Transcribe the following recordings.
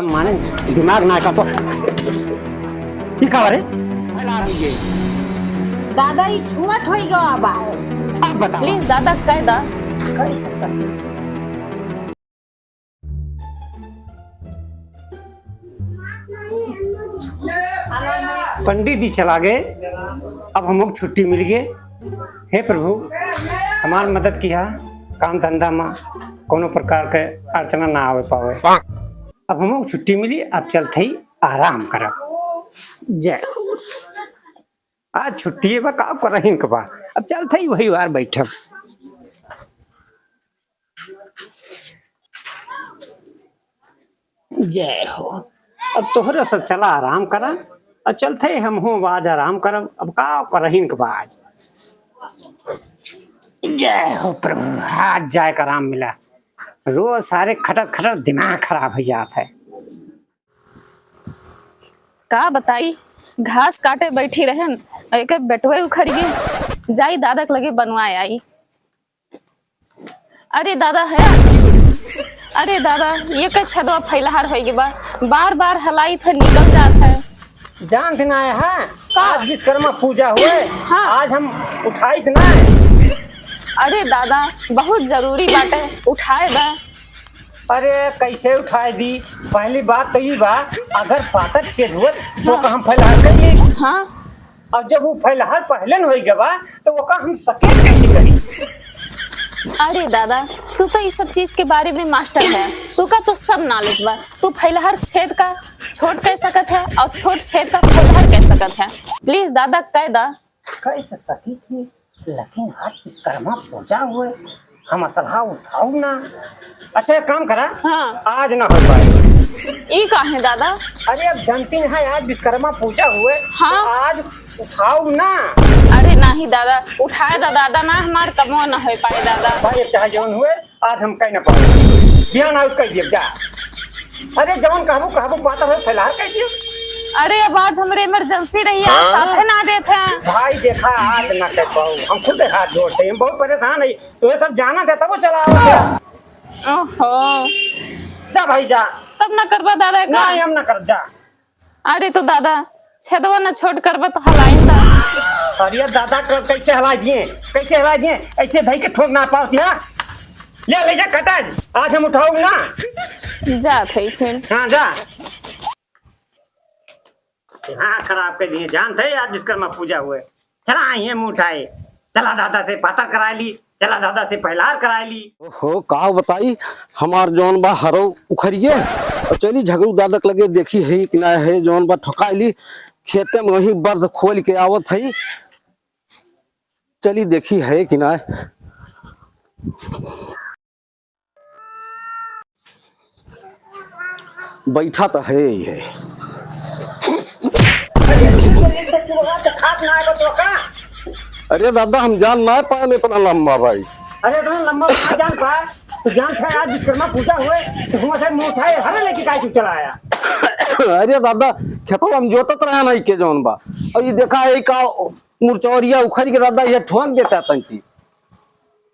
माने दिमाग ना का तो ये का रे दादा ये छुआट होई गो आबा अब बता प्लीज दादा कह दा। पंडित जी चला गए। अब हम लोग छुट्टी मिल गए। हे प्रभु हमार मदद किया काम धंधा में कोनो प्रकार के अर्चना ना आवे पावे। अब हम लोग छुट्टी मिली। अब चलते ही आराम करब। जय आज छुट्टी है का कर रही बा। अब चलते ही वही बार बैठब। जय हो। अब तोहरे सब चला आराम करा। अब चलते हम हो आज आराम करब। अब का कर रही आज। जय हो प्रभु आज जाए का आराम मिला। रोज सारे खटक खटक दिमाग खराब हो जाता है। का बताई घास काटे बैठी रहन एक बेटवे उखड़िए जाई दादा के लगे बनवाए आई। अरे दादा है। अरे दादा ये का छदवा फैलहार हो गई बा बार बार हलाई थे निकल जाता है। जान दिन आया है आज विश्वकर्मा पूजा हुए। हाँ। आज हम उठाई ना। अरे दादा बहुत जरूरी बाटे उठाए दा। अरे कैसे उठाए दी। पहली बात तो ये बा अगर पातर छेद हुआ तो का हम फैलहार करिए। हाँ अब जब वो फैलहार पहले हो गवा तो वो का हम सकेत कैसे करी। अरे दादा तू तो इस सब चीज के बारे में मास्टर है। तू का तो सब नॉलेज बा। तू फैलहार छेद का छोट कह सकत है और छोट छेद का फैलहार कह सकत है। प्लीज दादा कह दा। कैसे सकी थी लेकिन आज विश्वकर्मा पूजा हुए हम असलहा उठाऊ ना। अच्छा एक काम करा। हाँ। आज ना हो पाए। ई का है दादा। अरे अब जानती है आज विश्वकर्मा पूजा हुए। हाँ। तो आज उठाऊ ना। अरे नहीं दादा उठाए दा दादा ना हमार कमो न हो पाए दादा। भाई चाहे जवन हुए आज हम कह ना पाए। ध्यान आउट कह दिए जा। अरे जवन कहबो कहबो पाता हो फैलहार कह दियो। अरे अब आज हमारे इमरजेंसी रही है साथे ना देते हैं। भाई देखा आज ना कह पाऊ हम खुद हाथ जोड़ते हैं। हम बहुत परेशान है। तो ये सब जाना था तब वो चला आओ। ओहो जा भाई जा। तब ना करबा दादा का। नहीं हम ना कर जा। अरे तो दादा छेदवा न छोड़ करबा तो हलाइन दा। अरे दादा कैसे हला दिए कैसे हला दिए ऐसे भाई के ठोक ना पाती है। ले जा कटाज आज हम उठाऊ ना। जा थे फिर। हाँ जा। हाँ खराब कर दिए जानते है आज विश्वकर्मा पूजा हुए। चला आइए मुँह उठाए। चला दादा से पाता करा ली। चला दादा से पहलार करा ली। हो का बताई हमार जौन बा हरो उखड़िए और चली झगड़ू दादक लगे देखी है कि ना है जौन बा ठोकाइली खेते में वही बर्द खोल के आवत है। चली देखी है कि ना बैठा तो है ही है। अरे दादा हम जान ना पाए इतना लंबा भाई। अरे तो लंबा कहाँ जान पाए। तो जान था आज विश्वकर्मा पूजा हुए तो हुआ से मुँह उठाए हरे लेके काय तू चला आया। अरे दादा खेतों हम जोतत रहा नहीं के जौन बा और ये देखा है का मुरचौरिया उखड़ के दादा ये ठोक देता तंकी।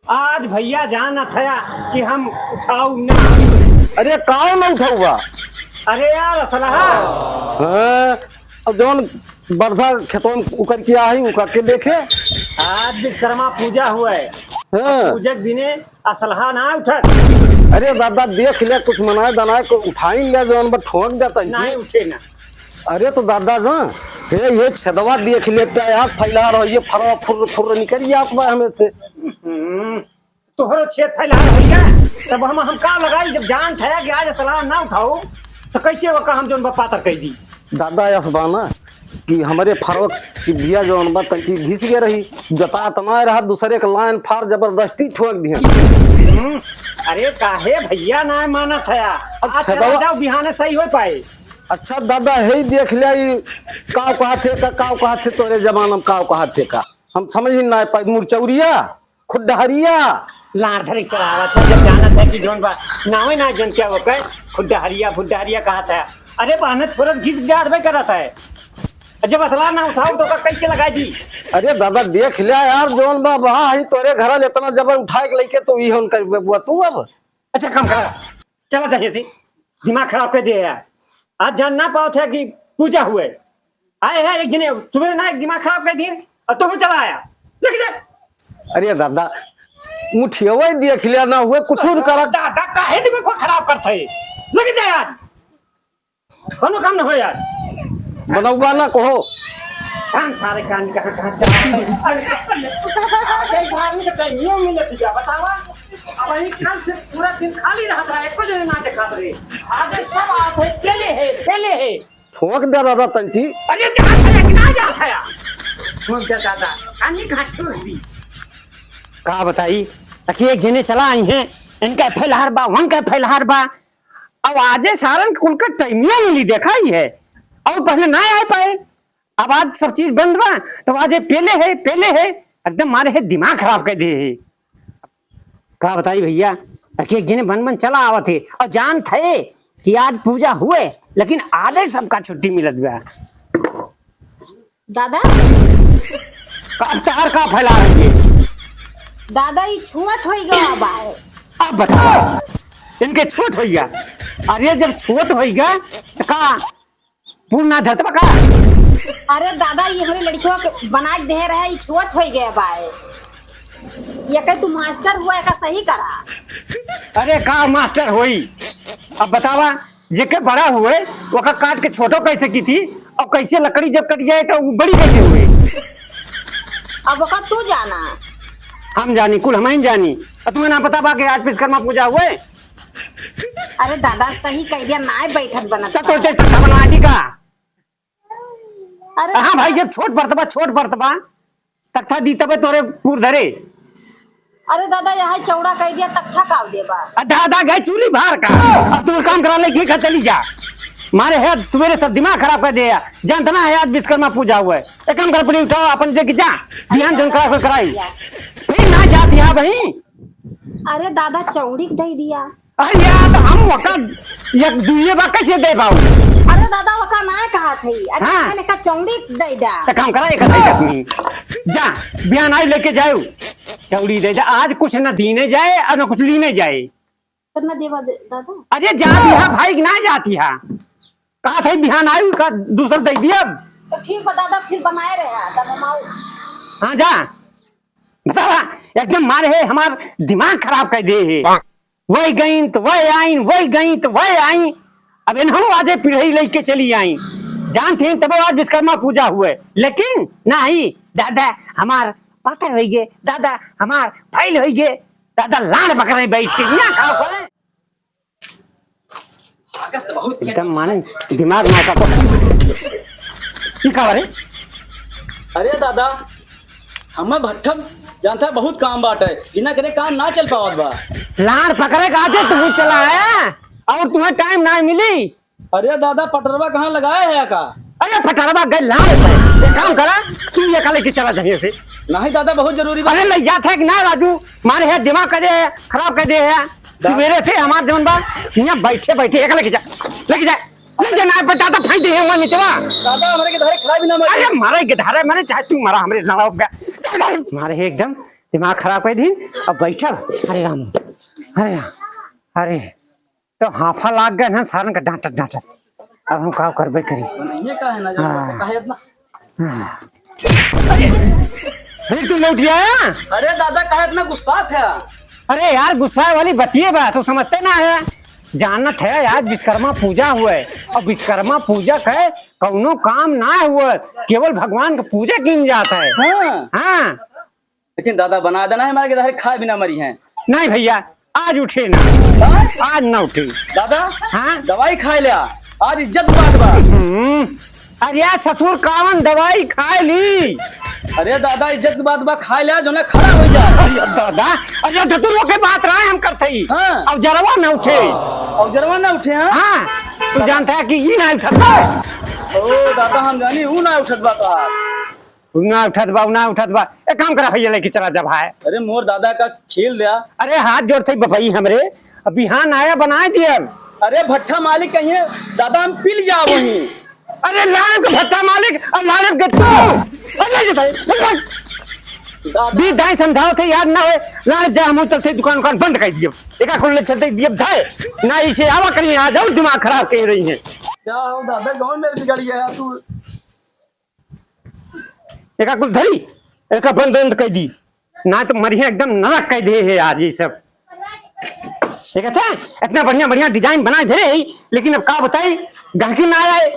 आज भैया जाना था कि हम उठाऊ ना। अरे काव ना उठाऊगा। अरे यार असलहा हाँ अब जौन बरधा खेतों में उकर के आई उकर के देखे। आज विश्वकर्मा पूजा हुए। हाँ। पूजक दिने असलहा ना उठत। अरे दादा देख ले कुछ मनाए दनाए को उठाई ले जौन बा ठोक देता नहीं उठे ना। अरे तो दादा ना ये छदवा देख लेते यार फैला रहो ये फरो फुर फुर निकल जात बा हमें से। तोहरो छेद फैला रही है तब हम का लगाई जब जान था कि आज असलहा ना उठाऊ तो कैसे वो हम जोन बा पातर कह दी। दादा यस बाना कि हमारे फरवक चिबिया जौन बा तंची घिस गए रही जता तना रहा दूसरे के लाइन फार जबरदस्ती ठोक दिए। अरे काहे भैया ना माना था। आज चला जाओ बिहाने सही हो पाए। अच्छा दादा है देख लिया काव कहा थे का काव कहा थे तोरे जमाना में काव कहा थे का हम समझ ही ना पाए। मुरचौरिया खुडहरिया लार धरी चलावा था जब जाना था कि जोन बा नावे ना जन क्या वो कहे खुडहरिया फुडहरिया कहा था। अरे बहने छोड़ घिस जात में करा था। जब असला ना उठाओ तो का कैसे लगाई दी। अरे दादा देख लिया यार जोन बा वहां है तोरे घर इतना जबर उठाए के लेके तो ये कर बुआ तू अब। अच्छा काम करा चला चाहिए से दिमाग खराब कर दिया यार। आज जान ना पाओ थे कि पूजा हुए आए हैं एक जने तुम्हें ना एक दिमाग खराब कर दिए और तुम चला आया लेके जा। अरे दादा मुठिया देख लिया ना हुए कुछ कर दादा काहे दिमाग को खराब करते है लेके जा यार कोनो काम ना हो यार बनौबा ना कहो काम सारे काम का नियम मिलत जा बतावा अब ये कल से पूरा दिन खाली रहा था एको जने ना देखा रहे आज सब आते पहले है ठोक दे दादा तंती अरे जा था कि ना जा था ठोक दे दादा कानी कहां छोड़ दी का बताई कि एक जने चला आई हैं इनका फैलहार बा वन का फैलहार बा अब आजे सारन कुल का टाइमिया मिली देखा ही है और पहले ना आ पाए अब आज सब चीज बंद बा तो आज पहले है एकदम मारे है दिमाग खराब कर दिए है का बताई भैया कि एक जने बन चला आवा थे और जान थे कि आज पूजा हुए लेकिन आज ही सबका छुट्टी मिलत बा दादा अवतार का फैला रही है दादा ये छुआट हो गया बा अब बताओ इनके छोट हो गया अरे जब छोट हो गया तो का पूर्ण धरतबा का अरे दादा ये हमारे लड़कियों के बना के दे रहे ये छुआट हो गया बा ये कह तू मास्टर हुआ का सही करा। अरे का मास्टर होई अब बतावा जेके बड़ा हुए वो का काट के छोटो कैसे की थी और कैसे लकड़ी जब कट जाए तो वो बड़ी कैसे हुई अब वो का तू जाना हम जानी कुल हम ही जानी और तुम्हें ना पता बा कि आज विश्वकर्मा पूजा हुए अरे दादा सही कह दिया ना बैठक बनत तो तख्ता बनवा दी का अरे हाँ भाई जब छोट बर्तबा तख्ता दी तबे तोरे पूर धरे अरे दादा यहाँ चौड़ा कह दिया तख्ता काव दे बा दादा गए चूली बाहर का अब तू काम करा ले घी खा चली जा मारे है सवेरे सब दिमाग खराब कर दिया जानता ना है आज विश्वकर्मा पूजा हुआ है एक काम कर पड़ी उठाओ अपन देख जा ध्यान जन करा कराई फिर ना जाती है भाई अरे दादा चौड़ी दे दिया अरे यार हम वक्त एक दुनिया बा कैसे दे पाऊ अरे दादा वका ना कहा थी अरे हाँ। मैंने का चौड़ी दे दा एक काम करा एक आदमी जा बयान आई लेके जाओ चौड़ी दे जा आज कुछ न दीने जाए और न कुछ लीने जाए करना देवा दादा अरे जाती है भाई ना जाती है कहा था बिहान आयु का दूसरा दे दिया तो ठीक बा दादा फिर बनाए रहे तब हम आओ हाँ जा बतावा एकदम मारे है हमार दिमाग खराब कर दे है वही गई तो वही आई वही गई तो वही आई अब इन्हों आज पीढ़ी लेके चली आई जानते हैं तब आज विश्वकर्मा पूजा हुए लेकिन नहीं दादा हमार पत्थर हो गए दादा हमार फैल हो गए दादा लाड़ पकड़े बैठ के ना खाओ करे एकदम माने दिमाग में आता रे अरे दादा हमें भट्ठम जानता है बहुत काम बाटे जिना करे काम ना चल पावत बा लाड़ पकड़े कहा तू चला आया और तुम्हें टाइम ना मिली अरे दादा पटरवा कहाँ लगाए है का अरे फटारवा गए लाड़ पे एक काम करा तू ये काले के चला जाइए से नहीं दादा बहुत जरूरी बा अरे ले जाता है कि ना राजू मारे है दिमाग कर दे खराब कर दे है सवेरे से हमारे जवन बा यहाँ बैठे एक लेके जा ले जा ना पता तो फाइट है वहां नीचे दादा हमारे के धारे खा भी ना मरे अरे मारे के धारे मैंने चाहे तू मारा हमरे लड़ा गया मारे है एकदम दिमाग खराब कर दी अब बैठल अरे राम अरे तो हाफा लाग गए ना सारन का डांटा से अब हम का करबे करी नहीं का है ना हाँ। काहे इतना फिर तू लौट आया अरे दादा काहे इतना गुस्सा था अरे यार गुस्सा वाली बतिए बा तो समझते ना है जानत है आज विश्वकर्मा पूजा हुए और विश्वकर्मा पूजा के कौनो काम ना हुआ केवल भगवान का पूजा की जाता है हाँ हाँ लेकिन दादा बना देना है हमारे के धारे खा भी ना मरी हैं नहीं भैया आज उठे ना हाँ? आज ना उठे दादा हाँ दवाई खा लिया आज इज्जत बात बा अरे यार ससुर कावन दवाई खा ली अरे दादा इज्जत की बात बा खा लिया जो ना खड़ा हो जाए अरे दादा अरे ससुर के बात रहा हम करते ही हाँ। अब जरवा ना उठे और जरवा ना उठे हैं हाँ तू जानता है कि ये ना उठता ओ दादा हम जानी हूँ ना उठत बा का ना उठत बा एक काम करा भैया लेके चला जा भाई अरे मोर दादा का खेल दिया अरे हाथ जोड़ते बपई हमरे अब बिहान आया बना दिया अरे भट्ठा मालिक कहिए दादा हम पिल जाओ वहीं अरे लाल का भट्टा मालिक और लाल के तू दी दाई समझाओ थे याद ना हो लाल जा हम चलते दुकान बंद कर दियो एका खोलने चलते दिए धाए ना इसे आवा करिए आ जाओ दिमाग खराब कर रही है क्या हो दादा कौन मेरे बिगड़ गया तू? एका कुल धरी एका बंद बंद कह दी ना तो मरिया एकदम नरक कह दे है आज ये सब। एक था इतना बढ़िया बढ़िया डिजाइन बनाए दे रहे लेकिन अब का बताई गाहकी ना आए।